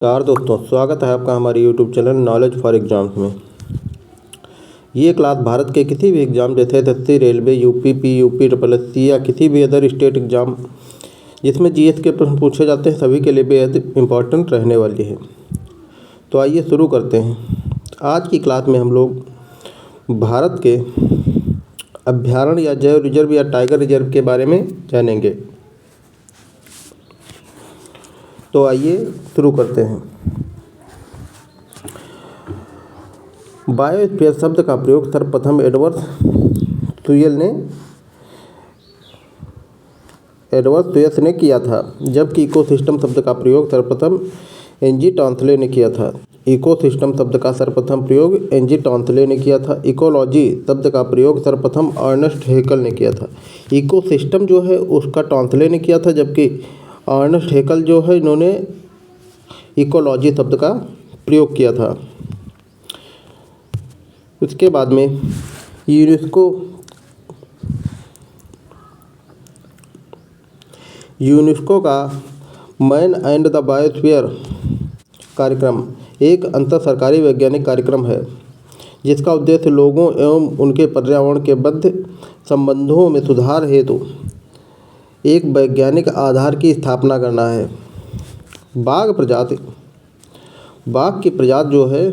नमस्कार दोस्तों, स्वागत है आपका हमारे YouTube channel knowledge for exams में। ये क्लास भारत के किसी भी एग्ज़ाम जैसे SSC, railway, UP, PUP, triple या किसी भी अदर स्टेट एग्ज़ाम जिसमें जीएस के प्रश्न पूछे जाते हैं सभी के लिए बेहद इम्पोर्टेंट रहने वाली है। तो आइए शुरू करते हैं। आज की क्लास में हम लोग भारत के अभ्यारण्य या जैव रिजर्व या टाइगर रिजर्व के बारे में जानेंगे। तो आइए शुरू करते हैं। बायोस्फीयर शब्द का प्रयोग सर्वप्रथम एडवर्ड सुयस ने किया था, जबकि इकोसिस्टम शब्द का प्रयोग सर्वप्रथम एनजी टॉन्सले ने किया था। इकोसिस्टम शब्द का सर्वप्रथम प्रयोग एनजी टॉन्सले ने किया था। इकोलॉजी शब्द का प्रयोग सर्वप्रथम अर्नेस्ट हैकेल ने किया था। इकोसिस्टम जो है उसका टॉन्सले ने किया था, जबकि अर्नेस्ट हैकेल जो है इन्होंने इकोलॉजी शब्द का प्रयोग किया था। उसके बाद में यूनेस्को का मैन एंड द बायोस्फीयर कार्यक्रम एक अंतर सरकारी वैज्ञानिक कार्यक्रम है, जिसका उद्देश्य लोगों एवं उनके पर्यावरण के बद्ध संबंधों में सुधार हेतु एक वैज्ञानिक आधार की स्थापना करना है। बाघ की प्रजाति जो है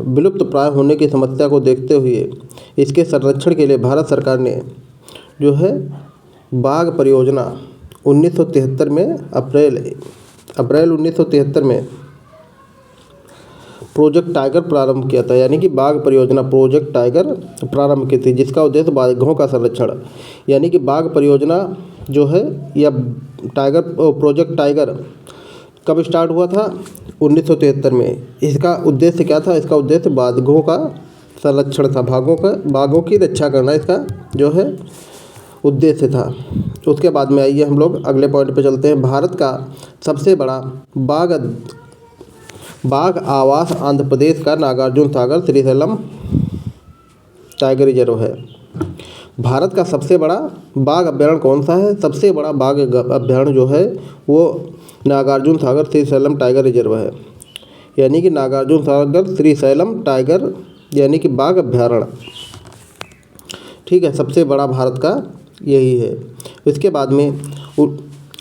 विलुप्त प्राय होने की समस्या को देखते हुए इसके संरक्षण के लिए भारत सरकार ने जो है बाघ परियोजना 1973 में अप्रैल 1973 में प्रोजेक्ट टाइगर प्रारंभ किया था। यानी कि बाघ परियोजना प्रोजेक्ट टाइगर प्रारंभ की थी, जिसका उद्देश्य बाघों का संरक्षण। यानी कि बाघ परियोजना जो है या प्रोजेक्ट टाइगर कब स्टार्ट हुआ था? 1973 में। इसका उद्देश्य क्या था? इसका उद्देश्य बाघों का संरक्षण था, बाघों की रक्षा करना इसका जो है उद्देश्य था। उसके बाद में आइए हम लोग अगले पॉइंट पे चलते हैं। भारत का सबसे बड़ा बाघ आवास आंध्र प्रदेश का नागार्जुन सागर श्रीशैलम टाइगर रिजर्व है। भारत का सबसे बड़ा बाघ अभ्यारण्य कौन सा है? सबसे बड़ा बाघ अभ्यारण्य जो है वो नागार्जुन सागर श्रीशैलम टाइगर रिजर्व है। यानी कि नागार्जुन सागर श्रीशैलम टाइगर यानी कि बाघ अभ्यारण्य, ठीक है, सबसे बड़ा भारत का यही है। इसके बाद में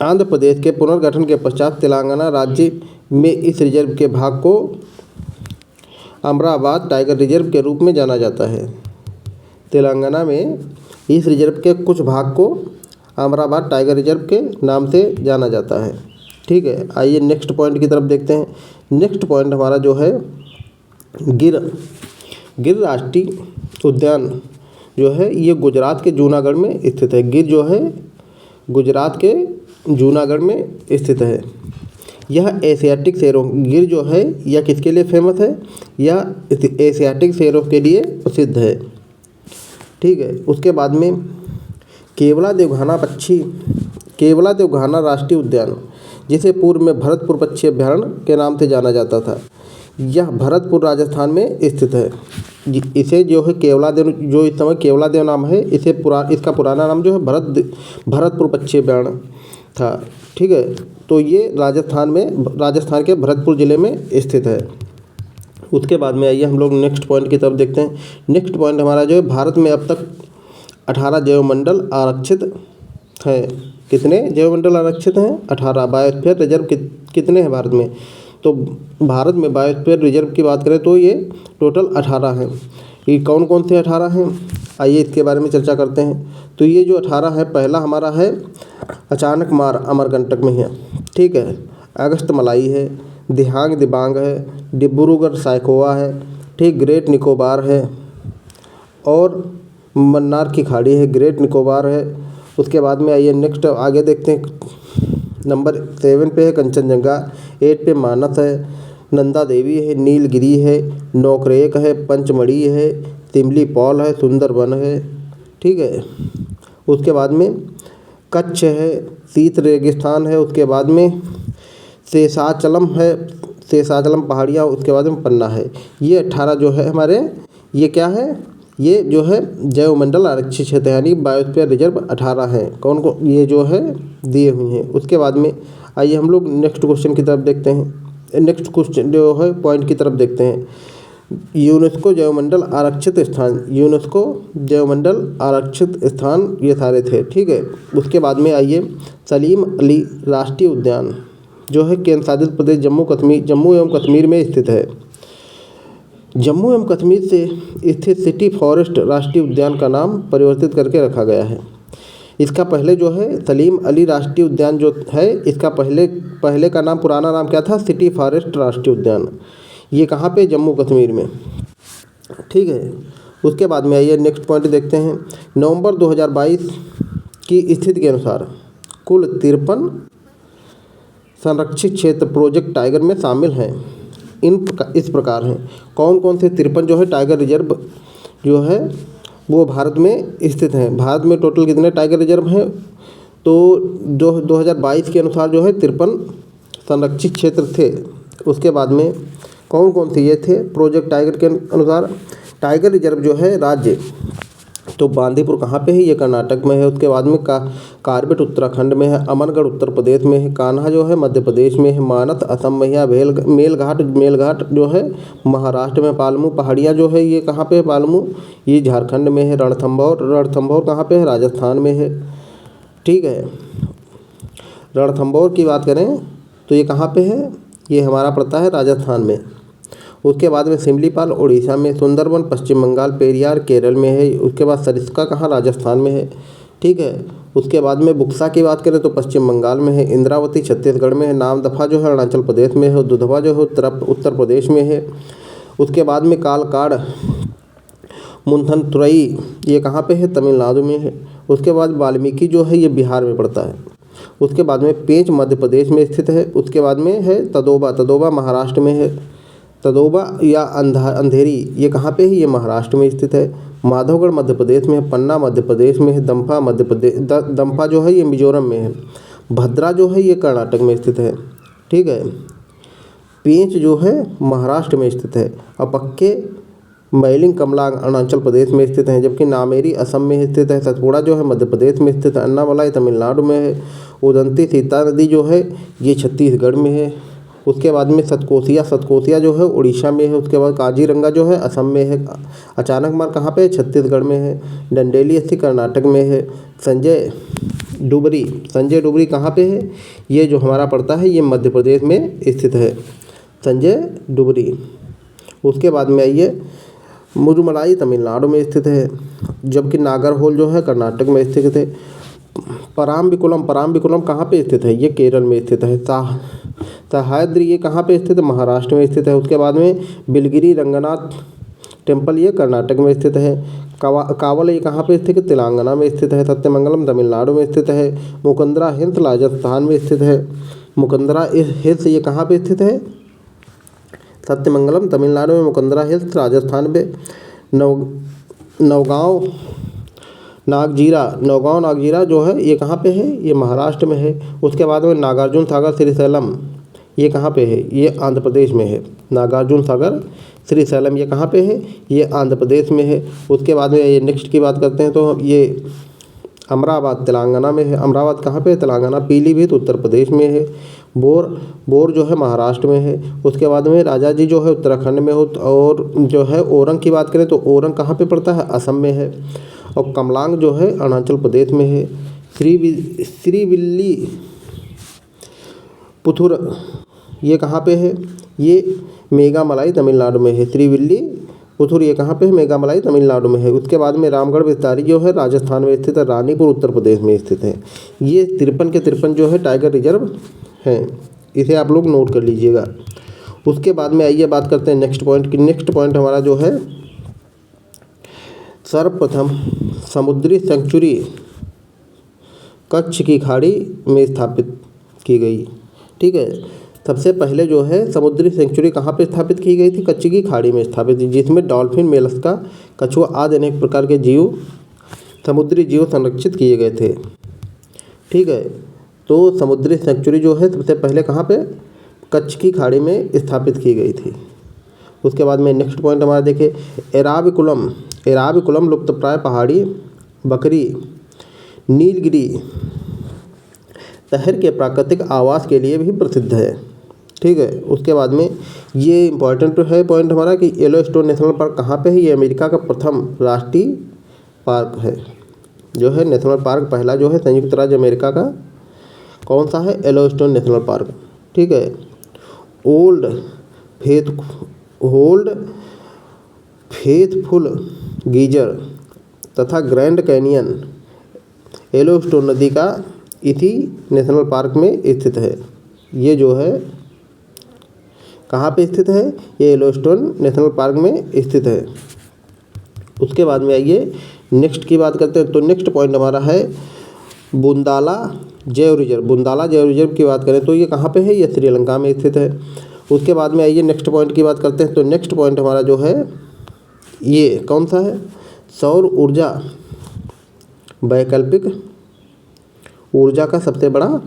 आंध्र प्रदेश के पुनर्गठन के पश्चात तेलंगाना राज्य में इस रिजर्व के भाग को अमरावती टाइगर रिजर्व के रूप में जाना जाता है। तेलंगाना में इस रिजर्व के कुछ भाग को अमरावती टाइगर रिजर्व के नाम से जाना जाता है, ठीक है। आइए नेक्स्ट पॉइंट की तरफ देखते हैं। नेक्स्ट पॉइंट हमारा जो है गिर राष्ट्रीय उद्यान जो है ये गुजरात के जूनागढ़ में स्थित है। गिर जो है गुजरात के जूनागढ़ में स्थित है। यह एशियाटिक शेरों गिर जो है यह किसके लिए फेमस है? यह एशियाटिक शेरों के लिए प्रसिद्ध है, ठीक है। उसके बाद में केवला देवघाना राष्ट्रीय उद्यान, जिसे पूर्व में भरतपुर पक्षी अभ्यारण्य के नाम से जाना जाता था, यह भरतपुर राजस्थान में स्थित है। इसे जो है केवलादेव, जो इस समय केवलादेव नाम है, इसका पुराना नाम जो है भरतपुर पक्षी अभ्यारण्य था, ठीक है। तो ये राजस्थान के भरतपुर ज़िले में स्थित है। उसके बाद में आइए हम लोग नेक्स्ट पॉइंट की तरफ देखते हैं। नेक्स्ट पॉइंट हमारा जो है भारत में अब तक 18 जैवमंडल आरक्षित हैं। कितने जैवमंडल आरक्षित हैं? 18। बायोस्फीयर रिजर्व कितने हैं भारत में? तो भारत में बायोस्फीयर रिजर्व की बात करें तो ये टोटल 18 हैं। ये कौन कौन से 18 हैं? आइए इसके बारे में चर्चा करते हैं। तो ये जो 18 है, पहला हमारा है अचानकमार अमरकंटक में है, ठीक है। अगस्तमलाई है, दिहांग दिबांग है, डिब्रूगढ़ साइखोवा है, ठीक, ग्रेट निकोबार है और मन्नार की खाड़ी है, ग्रेट निकोबार है। उसके बाद में आइए नेक्स्ट आगे देखते हैं। नंबर 7 पे है कंचनजंगा, 8 पे मानस है, नंदा देवी है, नीलगिरी है, नौकरेक है, पंचमढ़ी है, तिमली पॉल है, सुंदरबन है, ठीक है। उसके बाद में कच्छ है, शीत रेगिस्तान है। उसके बाद में शेषाचलम है, शेषाचलम पहाड़ियाँ। उसके बाद में पन्ना है। ये 18 जो है हमारे, ये क्या है? ये जो है जैवमंडल आरक्षित क्षेत्र यानी बायोस्फीयर रिजर्व 18 हैं। कौन कौन ये जो है दिए हुए हैं। उसके बाद में आइए हम लोग नेक्स्ट क्वेश्चन की तरफ देखते हैं। नेक्स्ट क्वेश्चन जो है पॉइंट की तरफ देखते हैं। यूनेस्को जैवमंडल आरक्षित स्थान, यूनेस्को जैवमंडल आरक्षित स्थान ये सारे थे। ठीक है, उसके बाद में आइए सलीम अली राष्ट्रीय उद्यान जो है केंद्र शासित प्रदेश जम्मू एवं कश्मीर में स्थित है। जम्मू एवं कश्मीर से स्थित सिटी फॉरेस्ट राष्ट्रीय उद्यान का नाम परिवर्तित करके रखा गया है। इसका पहले जो है सलीम अली राष्ट्रीय उद्यान जो है, इसका पहले का नाम, पुराना नाम क्या था, सिटी फॉरेस्ट राष्ट्रीय उद्यान। ये कहाँ पे, जम्मू कश्मीर में। ठीक है, उसके बाद में आइए नेक्स्ट पॉइंट देखते हैं। नवंबर 2022 की स्थिति के अनुसार कुल 53 संरक्षित क्षेत्र प्रोजेक्ट टाइगर में शामिल हैं। इस प्रकार हैं, कौन कौन से 53 जो है टाइगर रिजर्व जो है वो भारत में स्थित हैं। भारत में टोटल कितने टाइगर रिजर्व हैं, तो 2022 के अनुसार जो है 53 संरक्षित क्षेत्र थे। उसके बाद में कौन कौन से ये थे प्रोजेक्ट टाइगर के अनुसार। टाइगर रिजर्व जो है राज्य, तो बांदीपुर कहाँ पे है, ये कर्नाटक में है। उसके बाद में कार्बेट उत्तराखंड में है, अमरगढ़ उत्तर प्रदेश में है, कान्हा जो है मध्य प्रदेश में है, मानस असम में है, मेलघाट जो है महाराष्ट्र में, पालमू पहाड़ियाँ जो है ये कहाँ पे है, पालमू ये झारखंड में है, रणथंभौर कहाँ पे है, राजस्थान में है। ठीक है, रणथंभौर की बात करें तो ये कहाँ पे है, ये हमारा पड़ता है राजस्थान में। उसके बाद में सिमलीपाल उड़ीसा में, सुंदरबन पश्चिम बंगाल, पेरियार केरल में है। उसके बाद सरिस्का कहाँ, राजस्थान में है। ठीक है, उसके बाद में बुक्सा की बात करें तो पश्चिम बंगाल में है, इंद्रावती छत्तीसगढ़ में है, नामदफा जो है अरुणाचल प्रदेश में है, दुधवा जो है उत्तर प्रदेश में है। उसके बाद में कालकाड़ मुंथनतुरई ये कहाँ पे है, तमिलनाडु में है। उसके बाद वाल्मीकि जो है ये बिहार में पड़ता है। उसके बाद में पेंच मध्य प्रदेश में स्थित है। उसके बाद में है तदोबा महाराष्ट्र में है। तदोबा या अंधेरी ये कहाँ पे है, ये महाराष्ट्र में स्थित है। माधवगढ़ मध्य प्रदेश में है, पन्ना मध्य प्रदेश में है, दंपा जो है ये मिजोरम में है, भद्रा जो है ये कर्नाटक में स्थित है। ठीक है, पेंच जो है महाराष्ट्र में स्थित है, अपक्के मैलिंग कमलांग अरुणाचल प्रदेश में स्थित हैं, जबकि नामेरी असम में स्थित है। सतपुड़ा जो है मध्य प्रदेश में स्थित है, अन्नामलाई तमिलनाडु में है, उदंती सीता नदी जो है ये छत्तीसगढ़ में है। उसके बाद में सतकोसिया जो है उड़ीसा में है। उसके बाद काजीरंगा जो है असम में है। अचानकमार कहाँ पे है, छत्तीसगढ़ में है। डंडेली अस्सी कर्नाटक में है। संजय डुबरी कहाँ पे है, ये जो हमारा पड़ता है ये मध्य प्रदेश में स्थित है, संजय डुबरी। उसके बाद में आइए मुजुमलाई तमिलनाडु में स्थित है, जबकि नागरहोल जो है कर्नाटक में स्थित है। पराम्बिकुलम कहाँ पे स्थित है, ये केरल में स्थित है। सह्याद्री ये कहाँ पे स्थित है, महाराष्ट्र में स्थित है। उसके बाद में बिलगिरी रंगनाथ टेम्पल ये कर्नाटक में स्थित है। कावल ये कहाँ पे स्थित है, तेलंगाना में स्थित है। सत्यमंगलम तमिलनाडु में स्थित है। मुकंदरा हिल्स राजस्थान में स्थित है। मुकंदरा हिल्स ये कहाँ पे स्थित है, सत्यमंगलम तमिलनाडु में, मुकंदरा हिल्स राजस्थान में। नौगांव नागजीरा जो है ये कहाँ पे है, ये महाराष्ट्र में है। उसके बाद में नागार्जुन सागर श्रीशैलम ये कहाँ पे है, ये आंध्र प्रदेश में है। नागार्जुन सागर श्रीशैलम ये कहाँ पे है, ये आंध्र प्रदेश में है। उसके बाद में ये नेक्स्ट की बात करते हैं तो ये अमरावती तेलंगाना में है। अमरावती कहाँ पे है, तेलंगाना। पीलीभीत उत्तर प्रदेश में है। बोर जो है महाराष्ट्र में है। उसके बाद में राजाजी जो है उत्तराखंड में हो। और जो है ओरंग की बात करें तो ओरंग कहाँ पे पड़ता है, असम में है। और कमलांग जो है अरुणाचल प्रदेश में है। श्रीविल्ली पुथुर ये कहाँ पे है, ये मेघामलाई तमिलनाडु में है। श्रीविल्ली पुथुर ये कहाँ पे है, मेघामलाई तमिलनाडु में है। उसके बाद में रामगढ़ विस्तारी जो है राजस्थान में स्थित है। रानीपुर उत्तर प्रदेश में स्थित है। ये 53 के 53 जो है टाइगर रिजर्व हैं, इसे आप लोग नोट कर लीजिएगा। उसके बाद में आइए बात करते हैं नेक्स्ट पॉइंट की। नेक्स्ट पॉइंट हमारा जो है सर्वप्रथम समुद्री सेंचुरी कच्छ की खाड़ी में स्थापित की गई। ठीक है, सबसे पहले जो है समुद्री सेंचुरी कहाँ पे स्थापित की गई थी, कच्छ की खाड़ी में स्थापित थी, जिसमें डॉल्फिन, मेलस्का, कछुआ आदि अनेक प्रकार के समुद्री जीव संरक्षित किए गए थे। ठीक है, तो समुद्री सेंचुरी जो है सबसे पहले कहाँ पे, कच्छ की खाड़ी में स्थापित की गई थी। उसके बाद में नेक्स्ट पॉइंट हमारा देखिए, एराविकुलम लुप्तप्राय पहाड़ी बकरी नीलगिरी तहर के प्राकृतिक आवास के लिए भी प्रसिद्ध है। ठीक है। उसके बाद में ये इम्पॉर्टेंट है पॉइंट हमारा कि येलोस्टोन नेशनल पार्क कहाँ पे है। ये अमेरिका का प्रथम राष्ट्रीय पार्क है जो है नेशनल पार्क, पहला जो है संयुक्त राज्य अमेरिका का कौन सा है, येलोस्टोन नेशनल पार्क, ठीक है। ओल्ड फेथफुल गीजर तथा ग्रैंड कैनियन येलोस्टोन नदी का इसी नेशनल पार्क में स्थित है। ये जो है कहाँ पे स्थित है, ये येलोस्टोन नेशनल पार्क में स्थित है। उसके बाद में आइए नेक्स्ट की बात करते हैं। तो नेक्स्ट पॉइंट हमारा है बुंदाला जैव रिजर्व। बुंदाला जैव रिजर्व की बात करें तो ये कहाँ पे है, ये श्रीलंका में स्थित है। उसके बाद में आइए नेक्स्ट पॉइंट की बात करते हैं। तो नेक्स्ट पॉइंट हमारा जो है ये कौन सा है, सौर ऊर्जा वैकल्पिक ऊर्जा का सबसे बड़ा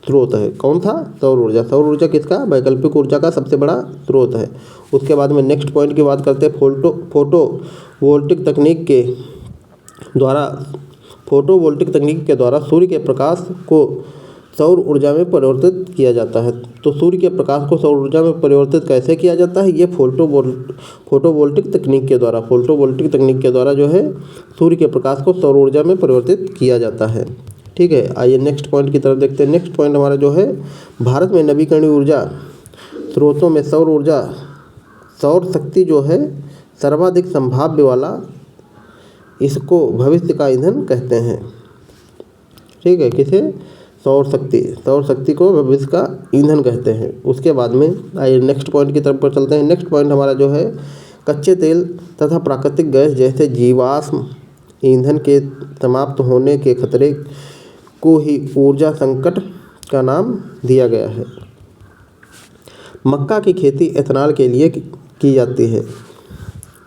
स्रोत है। कौन था, सौर ऊर्जा। सौर ऊर्जा किसका, वैकल्पिक ऊर्जा का सबसे बड़ा स्रोत है। उसके बाद में नेक्स्ट पॉइंट की बात करते हैं फोटोवोल्टिक तकनीक के द्वारा सूर्य के प्रकाश को सौर ऊर्जा में परिवर्तित किया जाता है। तो सूर्य के प्रकाश को सौर ऊर्जा में परिवर्तित कैसे किया जाता है, ये फोटोवोल्टिक तकनीक के द्वारा जो है सूर्य के प्रकाश को सौर ऊर्जा में परिवर्तित किया जाता है, ठीक है। आइए नेक्स्ट पॉइंट की तरफ देखते हैं। नेक्स्ट पॉइंट हमारा जो है भारत में नवीकरणीय ऊर्जा स्रोतों में सौर शक्ति जो है सर्वाधिक संभाव्य वाला, इसको भविष्य का ईंधन कहते हैं, ठीक है। किसे, सौर शक्ति को भविष्य का ईंधन कहते हैं। उसके बाद में आइए नेक्स्ट पॉइंट की तरफ पर चलते हैं। नेक्स्ट पॉइंट हमारा जो है कच्चे तेल तथा प्राकृतिक गैस जैसे जीवाश्म ईंधन के समाप्त होने के खतरे को ही ऊर्जा संकट का नाम दिया गया है। मक्का की खेती एथेनॉल के लिए की जाती है।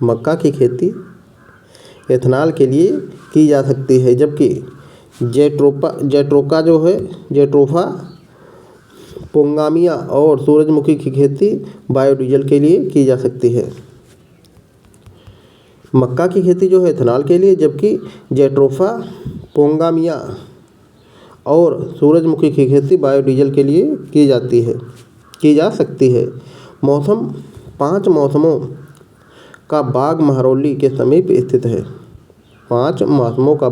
मक्का की खेती एथेनॉल के लिए की जा सकती है, जबकि जेट्रोफा पोंगामिया और सूरजमुखी की खेती बायोडीजल के लिए की जा सकती है। मक्का की खेती जो है एथेनॉल के लिए, जबकि जेट्रोफा पोंगामिया और सूरजमुखी की खेती बायोडीजल के लिए की जा सकती है। मौसम 5 मौसमों का बाग महरौली के समीप स्थित है। 5 मौसमों का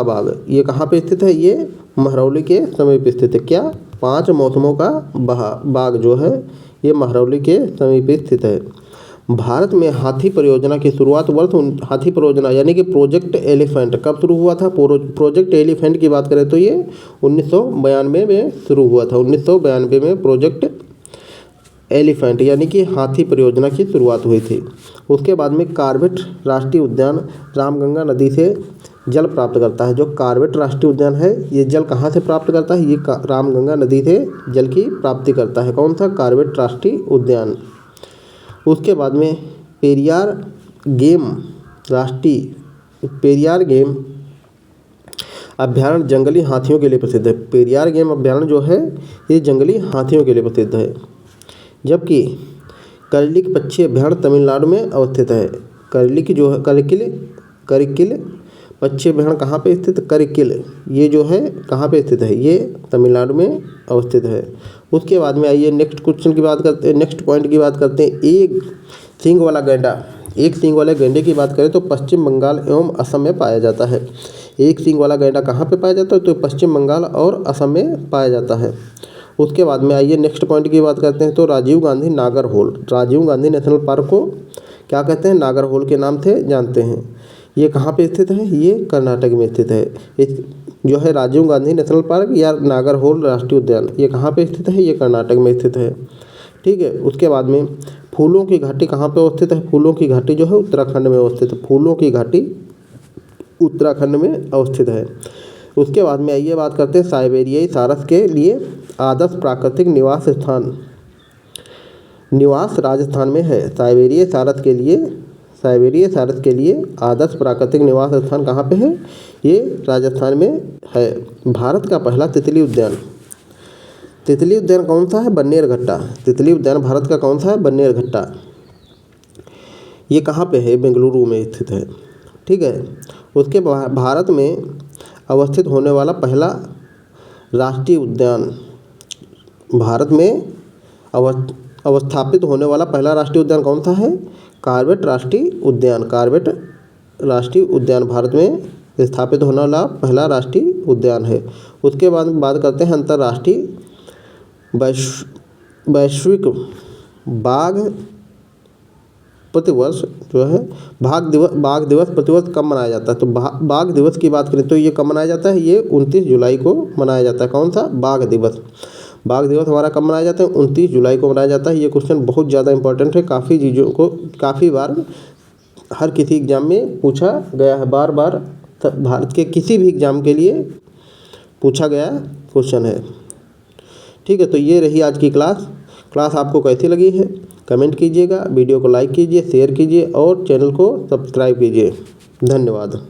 बाग ये कहाँ पे स्थित है, ये महरौली के समीप स्थित है। क्या, 5 मौसमों का बाग जो है ये महरौली के समीप स्थित है। भारत में हाथी परियोजना की शुरुआत हाथी परियोजना यानी कि प्रोजेक्ट एलिफेंट कब शुरू हुआ था। प्रोजेक्ट एलिफेंट की बात करें तो ये 1992 में शुरू हुआ था। 1992 में प्रोजेक्ट एलिफेंट यानी कि हाथी परियोजना की शुरुआत हुई थी। उसके बाद में कॉर्बेट राष्ट्रीय उद्यान रामगंगा नदी से जल प्राप्त करता है। जो कॉर्बेट राष्ट्रीय उद्यान है ये जल कहाँ से प्राप्त करता है, ये रामगंगा नदी से जल की प्राप्ति करता है। कौन सा, कॉर्बेट राष्ट्रीय उद्यान। उसके बाद में पेरियार गेम अभ्यारण्य जंगली हाथियों के लिए प्रसिद्ध है। पेरियार गेम अभ्यारण्य जो है ये जंगली हाथियों के लिए प्रसिद्ध है, जबकि करइली पक्षी अभ्यारण्य तमिलनाडु में अवस्थित है। करइक्किल पक्षी अभ्यारण्य कहाँ पे स्थित, करइक्किल ये जो है कहाँ पे स्थित है, ये तमिलनाडु में अवस्थित है। उसके बाद में आइए नेक्स्ट क्वेश्चन की बात करते हैं, नेक्स्ट पॉइंट की बात करते हैं। एक सींग वाले गैंडे की बात करें तो पश्चिम बंगाल एवं असम में पाया जाता है। एक सींग वाला गैंडा कहाँ पे पाया जाता है, तो पश्चिम बंगाल और असम में पाया जाता है। उसके बाद में आइए नेक्स्ट पॉइंट की बात करते हैं। तो राजीव गांधी नेशनल पार्क को क्या कहते हैं, नागरहोल के नाम से जानते हैं। ये कहाँ पे स्थित है, ये कर्नाटक में स्थित है। जो है राजीव गांधी नेशनल पार्क या नागरहोल राष्ट्रीय उद्यान ये कहाँ पे स्थित है, ये कर्नाटक में स्थित है, ठीक है। उसके बाद में फूलों की घाटी कहाँ पे अवस्थित है, फूलों की घाटी जो है उत्तराखंड में अवस्थित है। फूलों की घाटी उत्तराखंड में अवस्थित है। उसके बाद में आइए बात करते हैं साइबेरियाई सारस के लिए आदर्श प्राकृतिक निवास राजस्थान में है। साइबेरियाई सारस के लिए आदर्श प्राकृतिक निवास स्थान कहाँ पे है, ये राजस्थान में है। भारत का पहला तितली उद्यान कौन सा है, बन्नेरघट्टा। तितली उद्यान भारत का कौन सा है, बन्नेरघट्टा। ये कहाँ पे है, बेंगलुरु में स्थित है, ठीक है। उसके भारत में अवस्थित होने वाला पहला राष्ट्रीय उद्यान भारत में अवस्थापित होने वाला पहला राष्ट्रीय उद्यान कौन सा है? कॉर्बेट राष्ट्रीय उद्यान। कॉर्बेट राष्ट्रीय उद्यान भारत में स्थापित होने वाला पहला राष्ट्रीय उद्यान है। उसके बाद बात करते हैं अंतर्राष्ट्रीय वैश्विक बाघ प्रतिवर्ष जो है बाघ दिवस प्रतिवर्ष कब मनाया जाता है? तो बाघ दिवस की बात करें तो ये कब मनाया जाता है? ये 29 जुलाई को मनाया जाता है। कौन सा? बाघ दिवस। बाघ दिवस हमारा कब मनाया जाता है? 29 जुलाई को मनाया जाता है। ये क्वेश्चन बहुत ज़्यादा इंपॉर्टेंट है, काफ़ी चीज़ों को काफ़ी बार हर किसी एग्ज़ाम में पूछा गया है, बार बार भारत के किसी भी एग्ज़ाम के लिए पूछा गया क्वेश्चन है। ठीक है, तो ये रही आज की क्लास आपको कैसी लगी है कमेंट कीजिएगा, वीडियो को लाइक कीजिए, शेयर कीजिए और चैनल को सब्सक्राइब कीजिए। धन्यवाद।